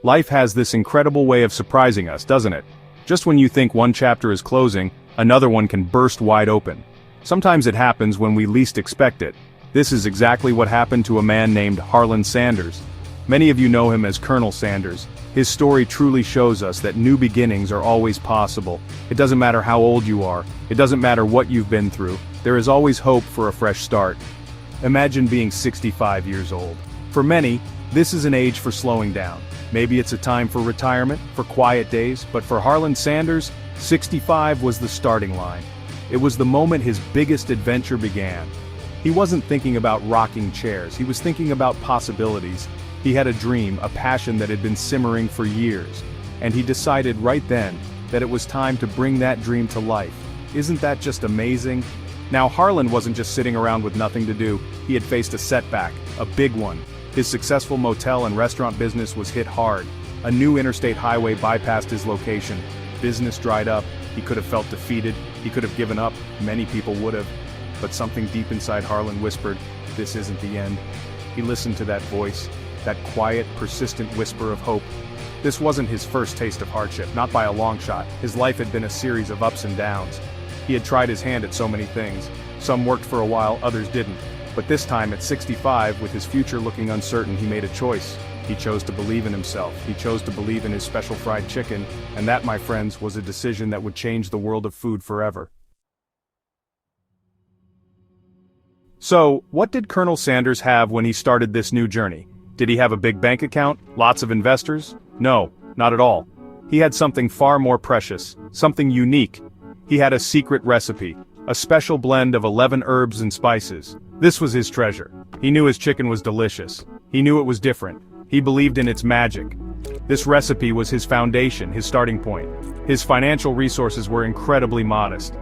Life has this incredible way of surprising us, doesn't it? Just when you think one chapter is closing, another one can burst wide open. Sometimes it happens when we least expect it. This is exactly what happened to a man named Harlan Sanders. Many of you know him as Colonel Sanders. His story truly shows us that new beginnings are always possible. It doesn't matter how old you are. It doesn't matter what you've been through. There is always hope for a fresh start. Imagine being 65 years old. For many, this is an age for slowing down. Maybe it's a time for retirement, for quiet days, but for Harlan Sanders, 65 was the starting line. It was the moment his biggest adventure began. He wasn't thinking about rocking chairs, he was thinking about possibilities. He had a dream, a passion that had been simmering for years, and he decided right then that it was time to bring that dream to life. Isn't that just amazing? Now Harlan wasn't just sitting around with nothing to do, he had faced a setback, a big one. His successful motel and restaurant business was hit hard. A new interstate highway bypassed his location. Business dried up. He could have felt defeated. He could have given up. Many people would have. But something deep inside Harlan whispered, "This isn't the end." He listened to that voice, that quiet, persistent whisper of hope. This wasn't his first taste of hardship, not by a long shot. His life had been a series of ups and downs. He had tried his hand at so many things. Some worked for a while, others didn't. But this time at 65, with his future looking uncertain, he made a choice. He chose to believe in himself. He chose to believe in his special fried chicken, and that, my friends, was a decision that would change the world of food forever. So, what did Colonel Sanders have when he started this new journey? Did he have a big bank account? Lots of investors? No, not at all. He had something far more precious, something unique. He had a secret recipe, a special blend of 11 herbs and spices. This was his treasure. He knew his chicken was delicious. He knew it was different. He believed in its magic. This recipe was his foundation, his starting point. His financial resources were incredibly modest.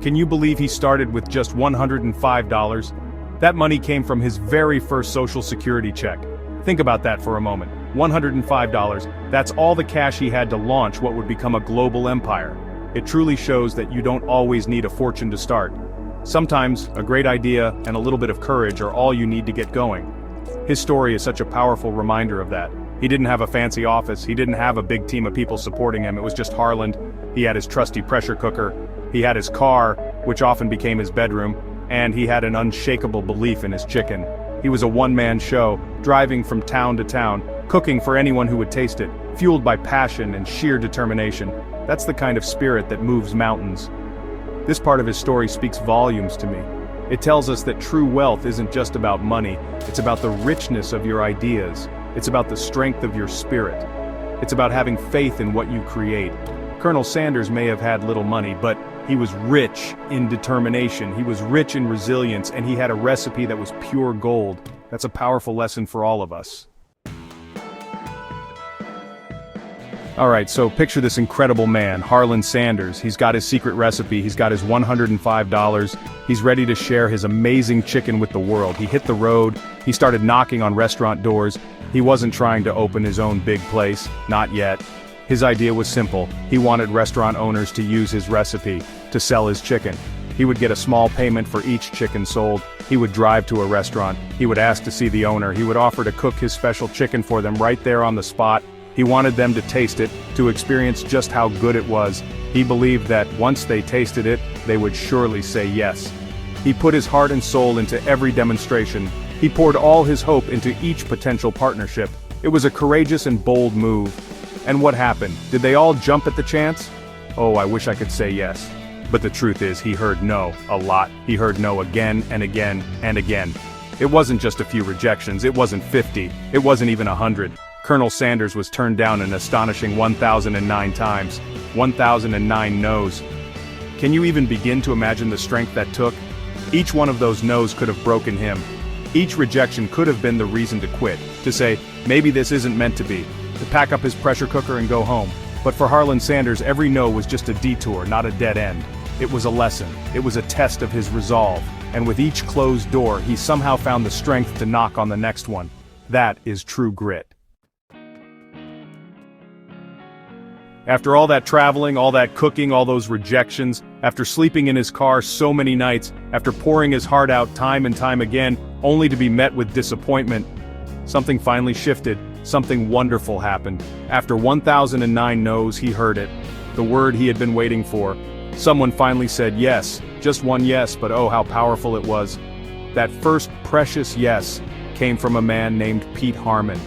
Can you believe he started with just $105? That money came from his very first Social Security check. Think about that for a moment. $105, that's all the cash he had to launch what would become a global empire. It truly shows that you don't always need a fortune to start. Sometimes, a great idea and a little bit of courage are all you need to get going. His story is such a powerful reminder of that. He didn't have a fancy office, he didn't have a big team of people supporting him, it was just Harlan. He had his trusty pressure cooker, he had his car, which often became his bedroom, and he had an unshakable belief in his chicken. He was a one-man show, driving from town to town, cooking for anyone who would taste it, fueled by passion and sheer determination. That's the kind of spirit that moves mountains. This part of his story speaks volumes to me. It tells us that true wealth isn't just about money, it's about the richness of your ideas. It's about the strength of your spirit. It's about having faith in what you create. Colonel Sanders may have had little money, but he was rich in determination, he was rich in resilience, and he had a recipe that was pure gold. That's a powerful lesson for all of us. Alright, so picture this incredible man, Harlan Sanders. He's got his secret recipe, he's got his $105, he's ready to share his amazing chicken with the world. He hit the road, he started knocking on restaurant doors. He wasn't trying to open his own big place, not yet. His idea was simple. He wanted restaurant owners to use his recipe to sell his chicken. He would get a small payment for each chicken sold. He would drive to a restaurant. He would ask to see the owner. He would offer to cook his special chicken for them right there on the spot. He wanted them to taste it, to experience just how good it was. He believed that once they tasted it, they would surely say yes. He put his heart and soul into every demonstration. He poured all his hope into each potential partnership. It was a courageous and bold move. And what happened? Did they all jump at the chance? Oh, I wish I could say yes. But the truth is, he heard no a lot. He heard no again and again and again. It wasn't just a few rejections, it wasn't 50, it wasn't even 100. Colonel Sanders was turned down an astonishing 1,009 times. 1,009 no's. Can you even begin to imagine the strength that took? Each one of those no's could have broken him. Each rejection could have been the reason to quit, to say, maybe this isn't meant to be, to pack up his pressure cooker and go home. But for Harlan Sanders, every no was just a detour, not a dead end. It was a lesson. It was a test of his resolve. And with each closed door, he somehow found the strength to knock on the next one. That is true grit. After all that traveling, all that cooking, all those rejections, after sleeping in his car so many nights, after pouring his heart out time and time again, only to be met with disappointment, something finally shifted. something wonderful happened. After 1009 no's, he heard it. The word he had been waiting for. Someone finally said yes, just one yes, but oh how powerful it was. That first precious yes came from a man named Pete Harmon.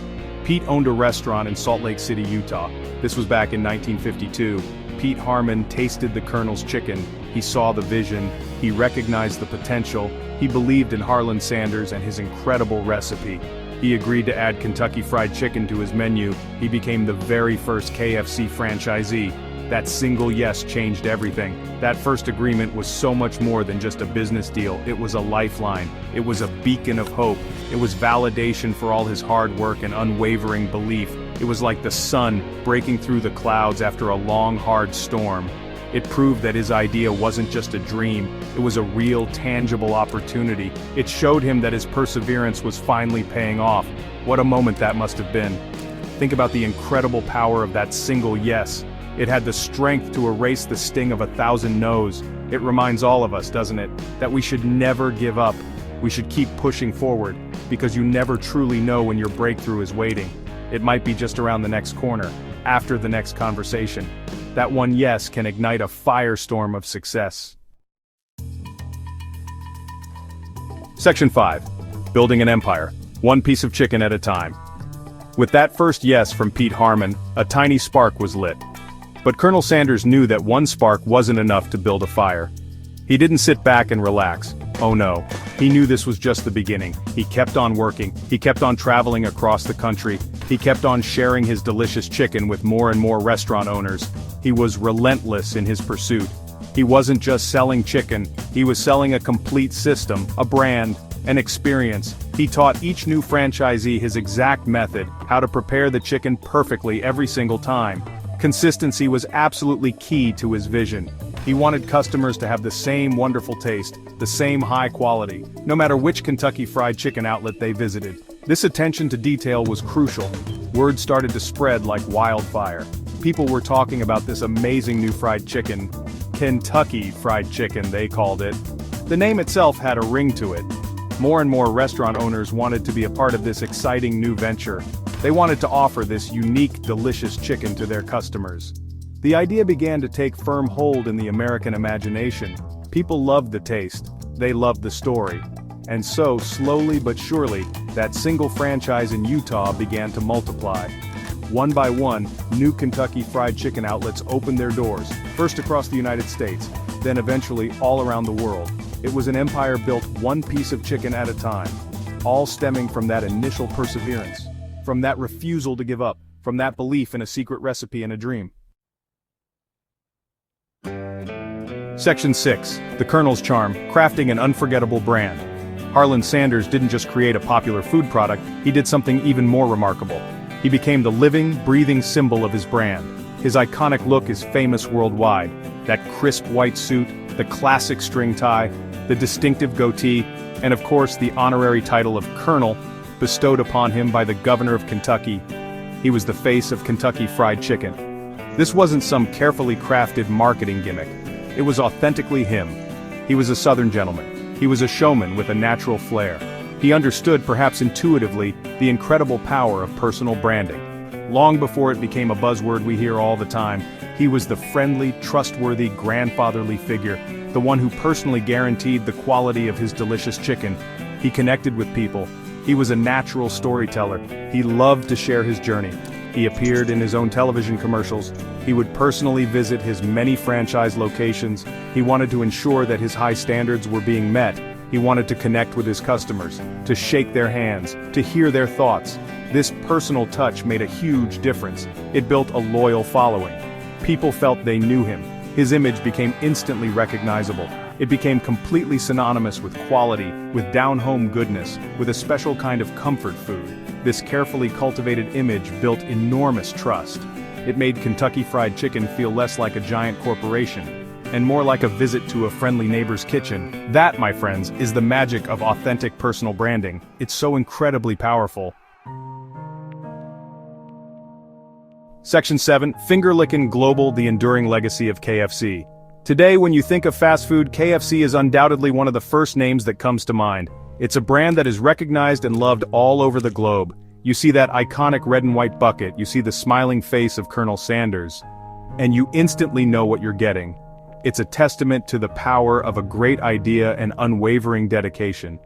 Pete owned a restaurant in Salt Lake City, Utah. This was back in 1952. Pete Harmon tasted the Colonel's chicken. He saw the vision. He recognized the potential. He believed in Harlan Sanders and his incredible recipe. He agreed to add Kentucky Fried Chicken to his menu. He became the very first KFC franchisee. That single yes changed everything. That first agreement was so much more than just a business deal. It was a lifeline. It was a beacon of hope. It was validation for all his hard work and unwavering belief. It was like the sun breaking through the clouds after a long, hard storm. It proved that his idea wasn't just a dream, it was a real, tangible opportunity. It showed him that his perseverance was finally paying off. What a moment that must have been. Think about the incredible power of that single yes. It had the strength to erase the sting of 1,000 no's. It reminds all of us, doesn't it, that we should never give up. We should keep pushing forward, because you never truly know when your breakthrough is waiting. It might be just around the next corner, after the next conversation. That one yes can ignite a firestorm of success. Section 5. Building an empire, one piece of chicken at a time. With that first yes from Pete Harmon, a tiny spark was lit. But Colonel Sanders knew that one spark wasn't enough to build a fire. He didn't sit back and relax. Oh no. He knew this was just the beginning. He kept on working. He kept on traveling across the country. He kept on sharing his delicious chicken with more and more restaurant owners. He was relentless in his pursuit. He wasn't just selling chicken, he was selling a complete system, a brand, an experience. He taught each new franchisee his exact method, how to prepare the chicken perfectly every single time. Consistency was absolutely key to his vision. He wanted customers to have the same wonderful taste, the same high quality, no matter which Kentucky Fried Chicken outlet they visited. This attention to detail was crucial. Word started to spread like wildfire. People were talking about this amazing new fried chicken. Kentucky Fried Chicken, they called it. The name itself had a ring to it. More and more restaurant owners wanted to be a part of this exciting new venture. They wanted to offer this unique, delicious chicken to their customers. The idea began to take firm hold in the American imagination. People loved the taste, they loved the story. And so, slowly but surely, that single franchise in Utah began to multiply. One by one, new Kentucky Fried Chicken outlets opened their doors, first across the United States, then eventually all around the world. It was an empire built one piece of chicken at a time, all stemming from that initial perseverance, from that refusal to give up, from that belief in a secret recipe and a dream. Section 6. The Colonel's Charm, crafting an unforgettable brand. Harlan Sanders didn't just create a popular food product, he did something even more remarkable. He became the living, breathing symbol of his brand. His iconic look is famous worldwide. That crisp white suit, the classic string tie, the distinctive goatee, and of course the honorary title of Colonel, bestowed upon him by the governor of Kentucky. He was the face of Kentucky Fried Chicken. This wasn't some carefully crafted marketing gimmick. It was authentically him. He was a Southern gentleman. He was a showman with a natural flair. He understood, perhaps intuitively, the incredible power of personal branding. Long before it became a buzzword we hear all the time, he was the friendly, trustworthy, grandfatherly figure, the one who personally guaranteed the quality of his delicious chicken. He connected with people. He was a natural storyteller. He loved to share his journey. He appeared in his own television commercials. He would personally visit his many franchise locations. He wanted to ensure that his high standards were being met. He wanted to connect with his customers, to shake their hands, to hear their thoughts. This personal touch made a huge difference. It built a loyal following. People felt they knew him. His image became instantly recognizable. It became completely synonymous with quality, with down-home goodness, with a special kind of comfort food. This carefully cultivated image built enormous trust. It made Kentucky Fried Chicken feel less like a giant corporation, and more like a visit to a friendly neighbor's kitchen. That, my friends, is the magic of authentic personal branding. It's so incredibly powerful. Section 7. Finger-lickin' Global, the enduring legacy of KFC. Today, when you think of fast food, KFC is undoubtedly one of the first names that comes to mind. It's a brand that is recognized and loved all over the globe. You see that iconic red and white bucket, you see the smiling face of Colonel Sanders, and you instantly know what you're getting. It's a testament to the power of a great idea and unwavering dedication.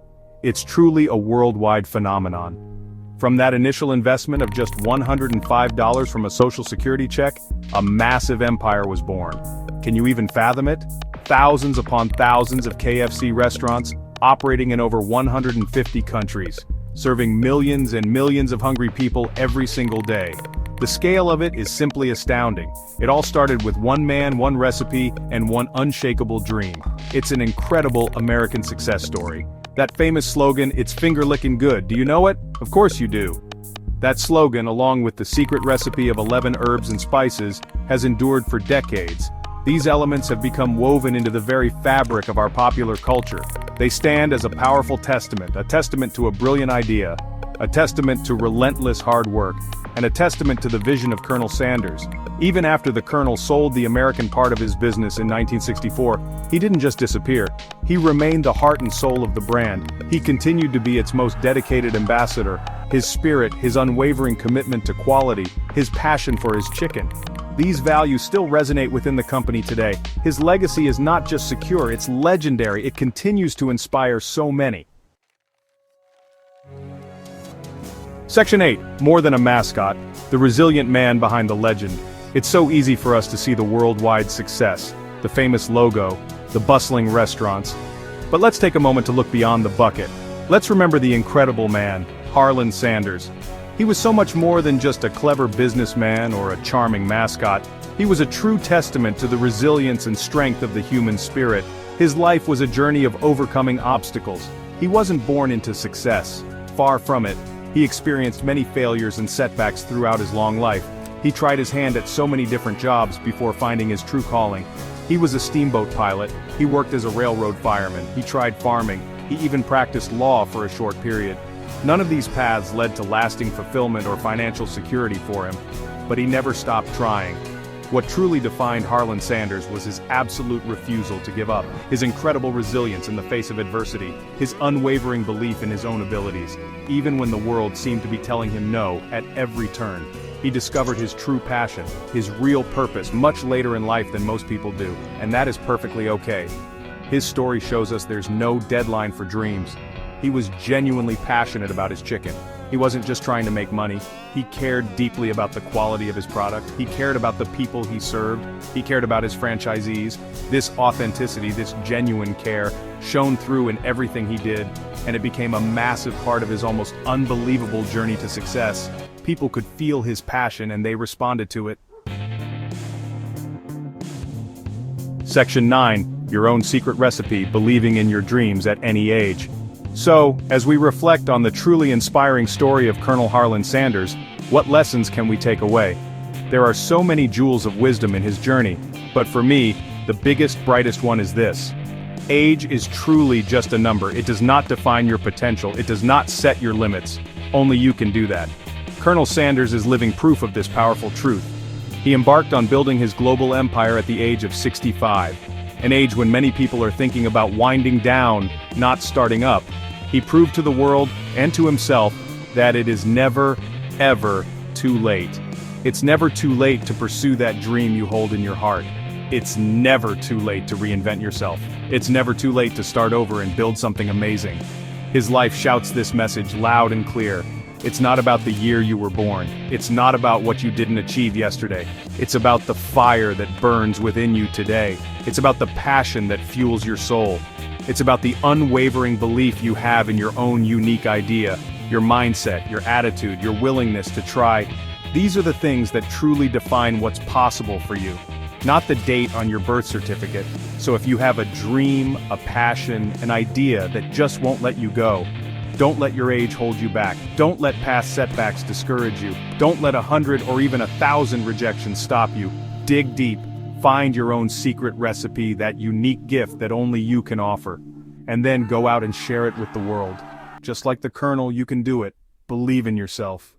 It's truly a worldwide phenomenon. From that initial investment of just $105 from a Social Security check, a massive empire was born. Can you even fathom it? Thousands upon thousands of KFC restaurants, operating in over 150 countries, serving millions and millions of hungry people every single day. The scale of it is simply astounding. It all started with one man, one recipe, and one unshakable dream. It's an incredible American success story. That famous slogan, "It's finger-licking good," do you know it? Of course you do. That slogan, along with the secret recipe of 11 herbs and spices, has endured for decades. These elements have become woven into the very fabric of our popular culture. They stand as a powerful testament, a testament to a brilliant idea, a testament to relentless hard work, and a testament to the vision of Colonel Sanders. Even after the Colonel sold the American part of his business in 1964, he didn't just disappear. He remained the heart and soul of the brand. He continued to be its most dedicated ambassador. His spirit, his unwavering commitment to quality, his passion for his chicken. These values still resonate within the company today. His legacy is not just secure, it's legendary. It continues to inspire so many. Section 8, more than a mascot, the resilient man behind the legend. It's so easy for us to see the worldwide success, the famous logo, the bustling restaurants. But let's take a moment to look beyond the bucket. Let's remember the incredible man, Harlan Sanders. He was so much more than just a clever businessman or a charming mascot. He was a true testament to the resilience and strength of the human spirit. His life was a journey of overcoming obstacles. He wasn't born into success. Far from it. He experienced many failures and setbacks throughout his long life. He tried his hand at so many different jobs before finding his true calling. He was a steamboat pilot. He worked as a railroad fireman. He tried farming. He even practiced law for a short period. None of these paths led to lasting fulfillment or financial security for him, but he never stopped trying. What truly defined Harlan Sanders was his absolute refusal to give up, his incredible resilience in the face of adversity, his unwavering belief in his own abilities. Even when the world seemed to be telling him no at every turn, he discovered his true passion, his real purpose much later in life than most people do, and that is perfectly okay. His story shows us there's no deadline for dreams. He was genuinely passionate about his chicken. He wasn't just trying to make money. He cared deeply about the quality of his product. He cared about the people he served. He cared about his franchisees. This authenticity, this genuine care, shone through in everything he did, and it became a massive part of his almost unbelievable journey to success. People could feel his passion and they responded to it. Section 9, your own secret recipe, believing in your dreams at any age. So, as we reflect on the truly inspiring story of Colonel Harlan Sanders, what lessons can we take away? There are so many jewels of wisdom in his journey, but for me, the biggest, brightest one is this. Age is truly just a number. It does not define your potential. It does not set your limits. Only you can do that. Colonel Sanders is living proof of this powerful truth. He embarked on building his global empire at the age of 65, an age when many people are thinking about winding down, not starting up. He proved to the world and to himself that it is never, ever too late. It's never too late to pursue that dream you hold in your heart. It's never too late to reinvent yourself. It's never too late to start over and build something amazing. His life shouts this message loud and clear. It's not about the year you were born. It's not about what you didn't achieve yesterday. It's about the fire that burns within you today. It's about the passion that fuels your soul. It's about the unwavering belief you have in your own unique idea, your mindset, your attitude, your willingness to try. These are the things that truly define what's possible for you, not the date on your birth certificate. So if you have a dream, a passion, an idea that just won't let you go, don't let your age hold you back. Don't let past setbacks discourage you. Don't let 100 or even 1,000 rejections stop you. Dig deep. Find your own secret recipe, that unique gift that only you can offer. And then go out and share it with the world. Just like the Colonel, you can do it. Believe in yourself.